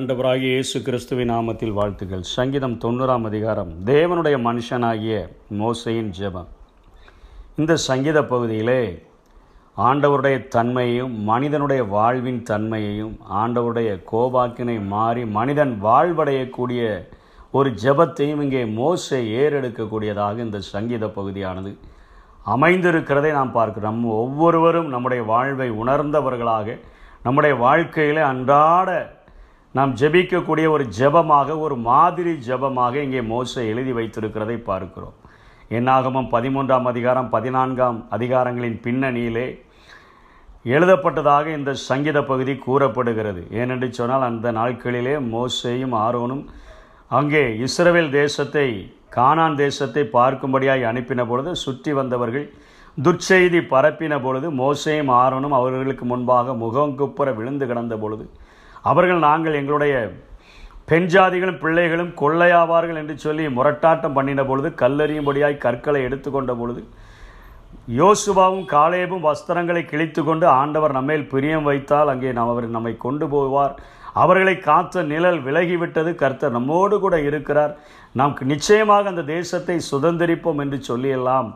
ஆண்டவராகிய இயேசு கிறிஸ்துவின் நாமத்தில் வாழ்த்துக்கள். சங்கீதம் 90 அதிகாரம். தேவனுடைய மனுஷனாகிய மோசேயின் ஜெபம். இந்த சங்கீத பகுதியிலே ஆண்டவருடைய தன்மையையும் மனிதனுடைய வாழ்வின் தன்மையையும் ஆண்டவருடைய கோபாக்கினை மாறி மனிதன் வாழ்வடையக்கூடிய ஒரு ஜெபத்தையும் இங்கே மோசே ஏறெடுக்கக்கூடியதாக இந்த சங்கீத பகுதியானது அமைந்திருக்கிறதை நாம் பார்க்கிறோம். ஒவ்வொருவரும் நம்முடைய வாழ்வை உணர்ந்தவர்களாக நம்முடைய வாழ்க்கையில் அன்றாட நாம் ஜெபிக்கக்கூடிய ஒரு ஜெபமாக, ஒரு மாதிரி ஜெபமாக இங்கே மோசே எழுதி வைத்திருக்கிறதை பார்க்கிறோம். என்னாகமம் 13 அதிகாரம் 14 அதிகாரங்களின் பின்னணியிலே எழுதப்பட்டதாக இந்த சங்கீத பகுதி கூறப்படுகிறது. ஏனென்று சொன்னால், அந்த நாட்களிலே மோசேயும் ஆரோனும் அங்கே இஸ்ரவேல் தேசத்தை, கானான் தேசத்தை பார்க்கும்படியாய் அனுப்பின பொழுது சுற்றி வந்தவர்கள் துர்ச்செய்தி பரப்பின பொழுது மோசேயும் ஆரோனும் அவர்களுக்கு முன்பாக முகங்குப்புற விழுந்து கிடந்த பொழுது அவர்கள், நாங்கள் எங்களுடைய பெண் ஜாதிகளும் பிள்ளைகளும் கொள்ளையாவார்கள் என்று சொல்லி முரட்டாட்டம் பண்ணின பொழுது, கல்லெறியும்படியாய் கற்களை எடுத்துக்கொண்ட பொழுது யோசுவாவும் காலேபும் வஸ்திரங்களை கிழித்து கொண்டு, ஆண்டவர் நம்மேல் பிரியம் வைத்தால் அங்கே அவர் நம்மை கொண்டு போவார், அவர்களை காத்த நிழல் விலகிவிட்டது, கர்த்தர் நம்மோடு கூட இருக்கிறார், நாம் நிச்சயமாக அந்த தேசத்தை சுதந்திரிப்போம் என்று சொல்லியெல்லாம்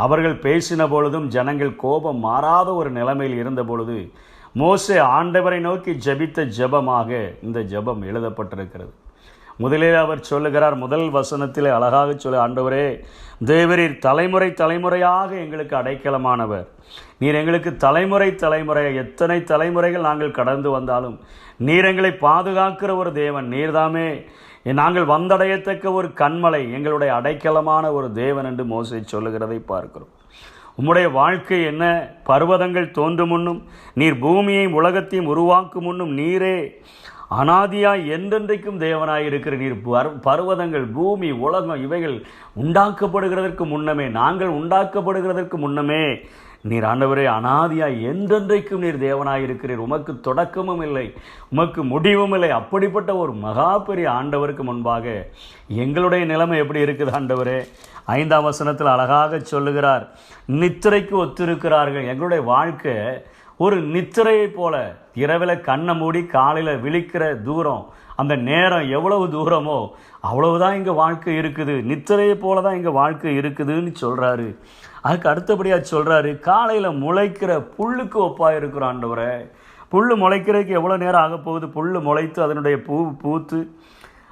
அவர்கள் பேசின பொழுதும் ஜனங்கள் கோபம் மாறாத ஒரு நிலைமையில் இருந்த பொழுது மோசே ஆண்டவரை நோக்கி ஜெபித்த ஜெபமாக இந்த ஜெபம் எழுதப்பட்டிருக்கிறது. முதலில் அவர் சொல்லுகிறார், முதல் வசனத்தில் அழகாக சொல்ல, ஆண்டவரே தேவரீர் தலைமுறை தலைமுறையாக எங்களுக்கு அடைக்கலமானவர், நீர் எங்களுக்கு தலைமுறை தலைமுறையாக, எத்தனை தலைமுறைகள் நாங்கள் கடந்து வந்தாலும் நீர் எங்களை பாதுகாக்கிற ஒரு தேவன், நீர்தாமே நாங்கள் வந்தடையத்தக்க ஒரு கண்மலை, எங்களுடைய அடைக்கலமான ஒரு தேவன் என்று மோசே சொல்லுகிறதை பார்க்கிறோம். உம்முடைய வாழ்க்கை என்ன? பர்வதங்கள் தோன்றும் முன்னும் நீர் பூமியையும் உலகத்தையும் உருவாக்கும் முன்னும் நீரே அனாதியாய் என்றென்றைக்கும் தேவனாய் இருக்கிற நீர். பர்வதங்கள், பூமி, உலகம் இவைகள் உண்டாக்கப்படுகிறதற்கு முன்னமே, நாங்கள் உண்டாக்கப்படுகிறதற்கு முன்னமே நீர் ஆண்டவரே அனாதியாய் என்றென்றைக்கும் நீர் தேவனாய் இருக்கிறீர். உமக்கு தொடக்கமும் இல்லை, உமக்கு முடிவும் இல்லை. அப்படிப்பட்ட ஒரு மகா பெரிய ஆண்டவருக்கு முன்பாக எங்களுடைய நிலைமை எப்படி இருக்குது ஆண்டவரே? 5ஆம் வசனத்தில் அழகாக சொல்லுகிறார், நித்திரைக்கு ஒத்திருக்கிறார்கள். எங்களுடைய வாழ்க்கை ஒரு நித்திரையை போல, இரவில் கண்ணை மூடி காலையில் விழிக்கிற தூரம், அந்த நேரம் எவ்வளவு தூரமோ அவ்வளவுதான் இங்கே வாழ்க்கை இருக்குது, நித்திரையை போல தான் இங்கே வாழ்க்கை இருக்குதுன்னு சொல்கிறாரு. அதுக்கு அடுத்தபடியாக சொல்கிறாரு, காலையில் முளைக்கிற புல்லுக்கு ஒப்பாக இருக்கிற ஆண்டவரே. புல் முளைக்கிறதுக்கு எவ்வளோ நேரம் ஆக போகுது? புல் முளைத்து அதனுடைய பூத்து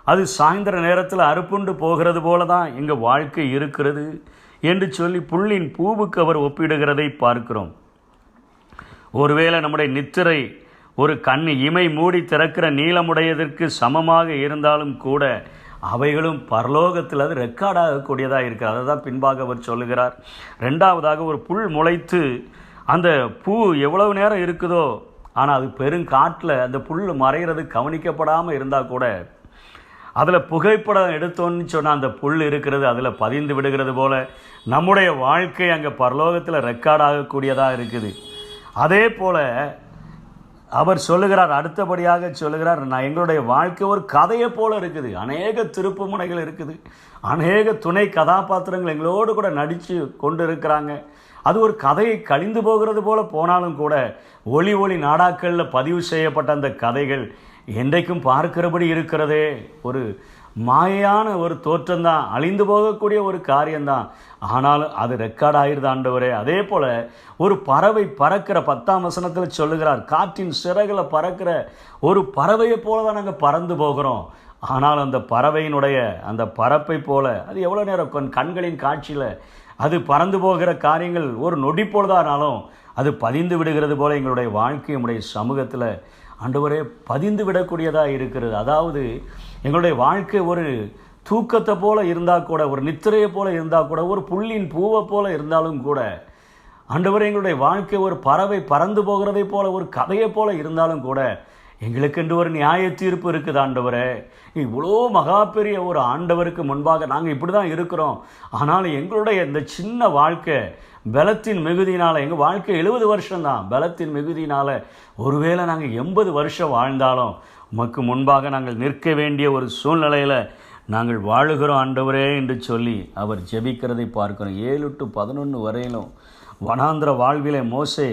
அது சாயந்தர நேரத்தில் அறுப்புண்டு போகிறது போல தான் எங்கள் வாழ்க்கை இருக்கிறது என்று சொல்லி புல்லின் பூவுக்கு அவர் ஒப்பிடுகிறதை பார்க்கிறோம். ஒருவேளை நம்முடைய நித்திரை ஒரு இமை மூடி திறக்கிற நீளமுடையதற்கு சமமாக இருந்தாலும் கூட அவைகளும் பரலோகத்தில் அது ரெக்கார்டாகக்கூடியதாக இருக்குது. அதை தான் பின்பாக அவர் சொல்லுகிறார். ரெண்டாவதாக, ஒரு புல் முளைத்து அந்த பூ எவ்வளவு நேரம் இருக்குதோ, ஆனால் அது பெருங்காட்டில் அந்த புல் மறைகிறது கவனிக்கப்படாமல் இருந்தால் கூட அதில் புகைப்படம் எடுத்தோன்னு சொன்னால் அந்த புல் இருக்கிறது அதில் பதிந்து விடுகிறது போல நம்முடைய வாழ்க்கை அங்கே பரலோகத்தில் ரெக்கார்டாகக்கூடியதாக இருக்குது. அதே போல் அவர் சொல்லுகிறார், அடுத்தபடியாக சொல்லுகிறார், நான் எங்களுடைய வாழ்க்கை ஒரு கதையை போல இருக்குது, அநேக திருப்பு முனைகள் இருக்குது, அநேக துணை கதாபாத்திரங்கள் எங்களோடு கூட நடித்து கொண்டு இருக்கிறாங்க. அது ஒரு கதையை கழிந்து போகிறது போல போனாலும் கூட ஒளி நாடாக்களில் பதிவு செய்யப்பட்ட அந்த கதைகள் என்றைக்கும் பார்க்கிறபடி இருக்கிறதே. ஒரு மாயான ஒரு தோற்றம்தான், அழிந்து போகக்கூடிய ஒரு காரியம்தான், ஆனாலும் அது ரெக்கார்ட் ஆகிருது ஆண்டவரே. அதே போல் ஒரு பறவை பறக்கிற 10ஆம் வசனத்தில் சொல்லுகிறார், காற்றின் சிறகுல பறக்கிற ஒரு பறவையை போல தான் நாங்கள் பறந்து போகிறோம். ஆனால் அந்த பறவையினுடைய அந்த பறப்பை போல அது எவ்வளோ நேரம் கண்களின் காட்சியில் அது பறந்து போகிற காரியங்கள் ஒரு நொடி போலதானாலும் அது பதிந்து விடுகிறது போல எங்களுடைய வாழ்க்கை நம்முடைய சமூகத்தில் ஆண்டவரே பதிந்து விடக்கூடியதாக இருக்கிறது. அதாவது எங்களுடைய வாழ்க்கை ஒரு தூக்கத்தை போல இருந்தால் கூட, ஒரு நித்திரையை போல இருந்தால் கூட, ஒரு புல்லின் பூவை போல இருந்தாலும் கூட ஆண்டவரே எங்களுடைய வாழ்க்கை ஒரு பறவை பறந்து போகிறதை போல, ஒரு கதையை போல இருந்தாலும் கூட எங்களுக்கென்று ஒரு நியாய தீர்ப்பு இருக்குது ஆண்டவரே. இவ்வளோ மகா பெரிய ஒரு ஆண்டவருக்கு முன்பாக நாங்கள் இப்படி தான் இருக்கிறோம். ஆனாலும் எங்களுடைய இந்த சின்ன வாழ்க்கை பலத்தின் மிகுதியினால், எங்கள் வாழ்க்கை 70 வருஷம்தான், பலத்தின் மிகுதியினால் ஒருவேளை நாங்கள் 80 வருஷம் வாழ்ந்தாலும் உமக்கு முன்பாக நாங்கள் நிற்க வேண்டிய ஒரு சூழ்நிலையில் நாங்கள் வாழுகிறோம் ஆண்டவரே என்று சொல்லி அவர் ஜெபிக்கிறதை பார்க்கிறோம். 7 to 11 வரையிலும் வனாந்திர வாழ்விலே மோசே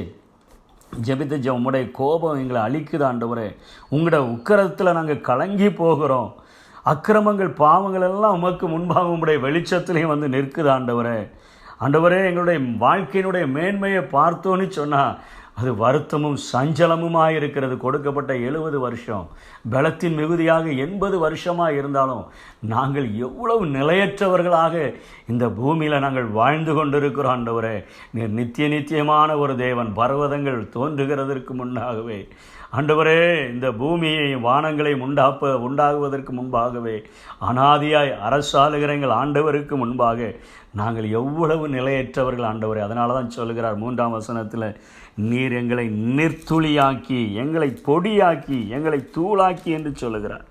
ஜெபித்த உம்முடைய கோபம் எங்களை அழிக்குது ஆண்டவரே. உங்களோட உக்கிரத்தில் நாங்கள் கலங்கி போகிறோம். அக்கிரமங்கள் பாவங்கள் எல்லாம் உமக்கு முன்பாக உம்முடைய வெளிச்சத்துலேயும் வந்து நிற்குது ஆண்டவரே. ஆண்டவரே, எங்களுடைய வாழ்க்கையினுடைய மேன்மையை பார்த்தோன்னு சொன்னால் அது வருத்தமும் சஞ்சலமுமாக இருக்கிறது. கொடுக்கப்பட்ட 70 வருஷம் பலத்தின் மிகுதியாக 80 வருஷமாக இருந்தாலும் நாங்கள் எவ்வளவு நிலையற்றவர்களாக இந்த பூமியில் நாங்கள் வாழ்ந்து கொண்டிருக்கிறோம். ஆண்டவரே, நீர் நித்தியமான ஒரு தேவன். பர்வதங்கள் தோன்றுகிறதற்கு முன்னாகவே ஆண்டவரே, இந்த பூமியை வானங்களை உண்டாகுவதற்கு முன்பாகவே அனாதியாய் அரசாளுகிற எங்கள் ஆண்டவருக்கு முன்பாக நாங்கள் எவ்வளவு நிலையற்றவர்கள் ஆண்டவரே. அதனால தான் சொல்லுகிறார் 3ஆம் வசனத்தில், நீர் எங்களை நிர்த்துளியாக்கி, எங்களை பொடியாக்கி, எங்களை தூளாக்கி என்று சொல்லுகிறார்.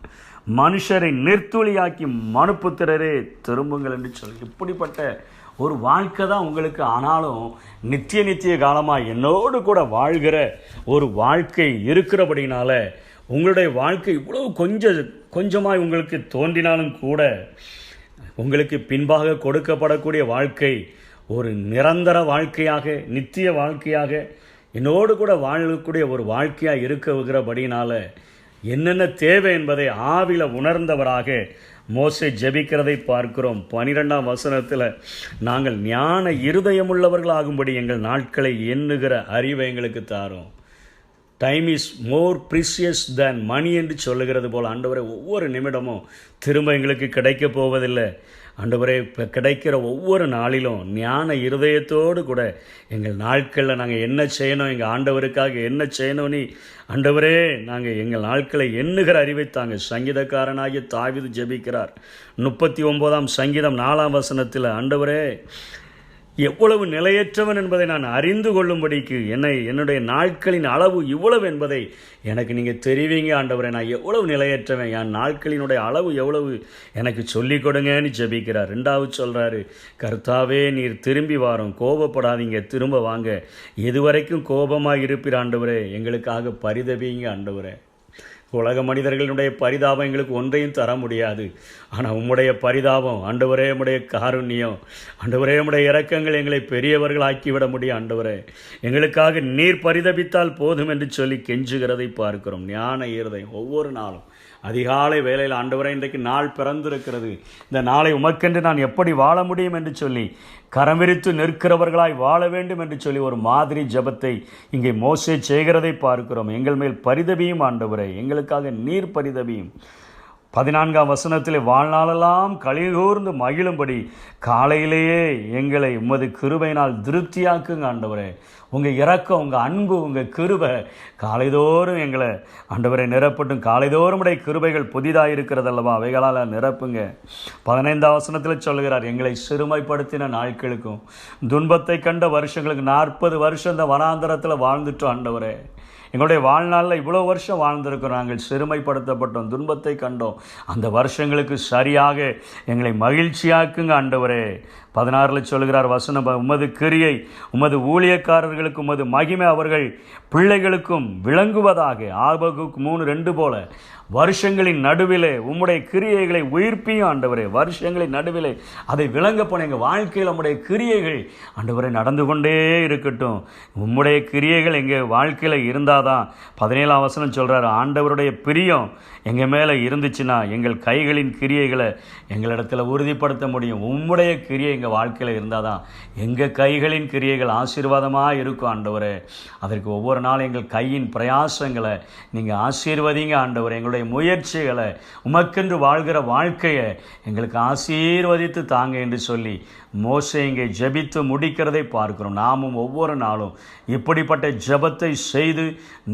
மனுஷரை நிர்த்துளியாக்கி மனுப்புத்திரரே திரும்புங்கள் என்று சொல்லி, இப்படிப்பட்ட ஒரு வாழ்க்கை தான் உங்களுக்கு. ஆனாலும் நித்திய காலமாக என்னோடு கூட வாழ்கிற ஒரு வாழ்க்கை இருக்கிறபடினால உங்களுடைய வாழ்க்கை இவ்வளவு கொஞ்சமாய் உங்களுக்கு தோன்றினாலும் கூட உங்களுக்கு பின்பாக கொடுக்கப்படக்கூடிய வாழ்க்கை ஒரு நிரந்தர வாழ்க்கையாக, நித்திய வாழ்க்கையாக, என்னோடு கூட வாழக்கூடிய ஒரு வாழ்க்கையாக இருக்கிறபடினால என்னென்ன தேவை என்பதை ஆவில உணர்ந்தவராக மோசே ஜெபிக்கிறதை பார்க்கிறோம். 12ஆம் வசனத்தில், நாங்கள் ஞான இருதயமுள்ளவர்களாகும்படி எங்கள் நாட்களை எண்ணுகிற அறிவை எங்களுக்கு தாரும். டைம் இஸ் மோர் ப்ரீசியஸ் தேன் மணி என்று சொல்லுகிறது போல் ஆண்டவரே, ஒவ்வொரு நிமிடமும் திரும்ப எங்களுக்கு கிடைக்கப் போவதில்லை ஆண்டவரே. இப்போ கிடைக்கிற ஒவ்வொரு நாளிலும் ஞான இருதயத்தோடு கூட எங்கள் நாட்களில் நாங்கள் என்ன செய்யணும், எங்கள் ஆண்டவருக்காக என்ன செய்யணும்னு ஆண்டவரே நாங்கள் எங்கள் நாட்களை எண்ணுகிற அறிவை தாங்க. சங்கீதக்காரனாகிய தாவீது ஜெபிக்கிறார். 39ஆம் சங்கீதம் 4ஆம் வசனத்தில், ஆண்டவரே எவ்வளவு நிலையற்றவன் என்பதை நான் அறிந்து கொள்ளும்படிக்கு என்னுடைய நாட்களின் அளவு இவ்வளவு என்பதை எனக்கு நீங்கள் தெரிவிங்க ஆண்டவரே. நான் எவ்வளவு நிலையற்றவன், என் நாட்களினுடைய அளவு எவ்வளவு எனக்கு சொல்லிக் கொடுங்கன்னு ஜெபிக்கிறார். 2வது சொல்கிறாரு, கர்த்தாவே நீர் திரும்பி வாரும், கோபப்படாதீங்க, திரும்ப வாங்க. எதுவரைக்கும் கோபமாக இருப்பீர் ஆண்டவரே, எங்களுக்காக பரிதவிங்க ஆண்டவரே. உலக மனிதர்களுடைய பரிதாபம் எங்களுக்கு ஒன்றையும் தர முடியாது. ஆனால் உம்முடைய பரிதாபம் ஆண்டவரே, உம்முடைய காருண்யம் ஆண்டவரே, உம்முடைய இரக்கங்கள் எங்களை பெரியவர்கள் ஆக்கிவிட முடியும் ஆண்டவரே. எங்களுக்காக நீர் பரிதபித்தால் போதும் என்று சொல்லி கெஞ்சுகிறதை பார்க்கிறோம். ஞான இருதயம் ஒவ்வொரு நாளும் அதிகாலை வேளையில், ஆண்டவரே இன்றைக்கு நாள் பிறந்திருக்கிறது, இந்த நாளை உமக்கென்று நான் எப்படி வாழ முடியும் என்று சொல்லி கரமிரித்து நிற்கிறவர்களாய் வாழ வேண்டும் என்று சொல்லி ஒரு மாதிரி ஜெபத்தை இங்கே மோசே செய்கிறதை பார்க்கிறோம். எங்கள் மேல் பரிதபியும் ஆண்டவரே, எங்களுக்காக நீர் பரிதபியும். 14ஆம் வசனத்திலே, வாழ்நாளெல்லாம் களிகூர்ந்து மகிழும்படி காலையிலேயே எங்களை உமது கிருபையினால் திருப்தியாக்குங்க ஆண்டவரே. உங்கள் இரக்கம், உங்கள் அன்பு, உங்கள் கிருபை காலைதோறும் எங்களை ஆண்டவரை நிரப்பட்டும். காலைதோறும் உடைய கிருபைகள் புதிதாக இருக்கிறதல்லவா, அவைகளால் நிரப்புங்க. 15ஆம் வசனத்தில் சொல்லுகிறார், எங்களை சிறுமைப்படுத்தின நாட்களுக்கும் துன்பத்தை கண்ட வருஷங்களுக்கு 40 வருஷம் இந்த வனாந்தரத்தில் வாழ்ந்துட்டோம் ஆண்டவரே. எங்களுடைய வாழ்நாளில் இவ்வளோ வருஷம் வாழ்ந்திருக்கிறோம், நாங்கள் சிறுமைப்படுத்தப்பட்டோம், துன்பத்தை கண்டோம். அந்த வருஷங்களுக்கு சரியாக எங்களை மகிழ்ச்சியாக்குங்க ஆண்டவரே. 16 சொல்கிறார் வசனம், உமது கிரியை உமது ஊழியக்காரர்களுக்கு உமது மகிமை அவர்கள் பிள்ளைகளுக்கும் விளங்குவதாக. ஆபகுக்கு 3:2 போல வருஷங்களின் நடுவிலே உம்முடைய கிரியைகளை உயிர்ப்பியும் ஆண்டவரே. வருஷங்களின் நடுவிலே அதை விளங்க போன எங்கள் வாழ்க்கையில் உம்முடைய கிரியைகள் ஆண்டவரை நடந்து கொண்டே இருக்கட்டும். உம்முடைய கிரியைகள் எங்கள் வாழ்க்கையில் இருந்தாதான் 17ஆம் வசனம் சொல்கிறார், ஆண்டவருடைய பிரியம் எங்கள் மேலே இருந்துச்சுன்னா எங்கள் கைகளின் கிரியைகளை எங்களிடத்தில் உறுதிப்படுத்த முடியும். உம்முடைய கிரியை எங்கள் வாழ்க்கையில் இருந்தால் தான் எங்கள் கைகளின் கிரியைகள் ஆசீர்வாதமாக இருக்கும் ஆண்டவரே. அதற்கு ஒவ்வொரு நாளும் எங்கள் கையின் பிரயாசங்களை நீங்கள் ஆசீர்வதிங்க ஆண்டவரே. எங்களுடைய முயற்சிகளை, உமக்கென்று வாழ்கிற வாழ்க்கையை எங்களுக்கு ஆசீர்வதித்து தாங்க என்று சொல்லி மோசே இங்கே ஜெபித்து முடிக்கிறதை பார்க்கிறோம். நாமும் ஒவ்வொரு நாளும் இப்படிப்பட்ட ஜெபத்தை செய்து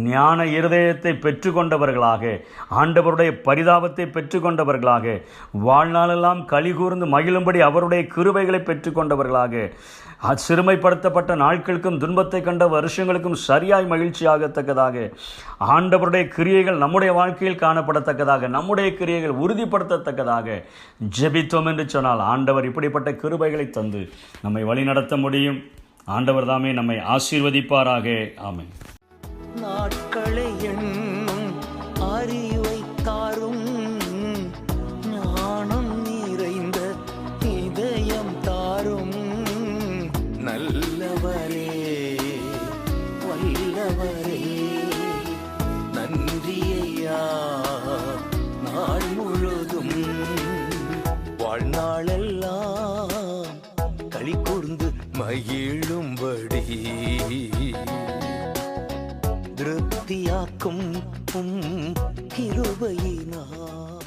ஞான இருதயத்தை பெற்றுக்கொண்டவர்களாக, ஆண்டவருடைய பரிதாபத்தை பெற்றுக்கொண்டவர்களாக, வாழ்நாளெல்லாம் கலிகூர்ந்து மகிழும்படி அவருடைய கிருபைகளை பெற்றுக்கொண்டவர்களாக, சிறுமைப்படுத்தப்பட்ட நாட்களுக்கும் துன்பத்தை கண்ட வருஷங்களுக்கும் சரியாய் மகிழ்ச்சியாகத்தக்கதாக, ஆண்டவருடைய கிரியைகள் நம்முடைய வாழ்க்கையில் காணப்படத்தக்கதாக, நம்முடைய கிரியைகள் உறுதிப்படுத்தத்தக்கதாக ஜெபித்தோம் என்று சொன்னால் ஆண்டவர் இப்படிப்பட்ட கிருபைகளை தந்து நம்மை வழிநடத்த முடியும். ஆண்டவர் தாமே நம்மை ஆசீர்வதிப்பாராக. ஆமென். நாட்களை எண்ணும் அறிவை தாரும், ஞானம் நிறைந்த இதயம் தாரும், நல்லவரே வல்லவரே வாழ்நாளெல்லாம் களி கூர்ந்து மகிழும்படி திருப்தியாக்கும் கிருபையினால்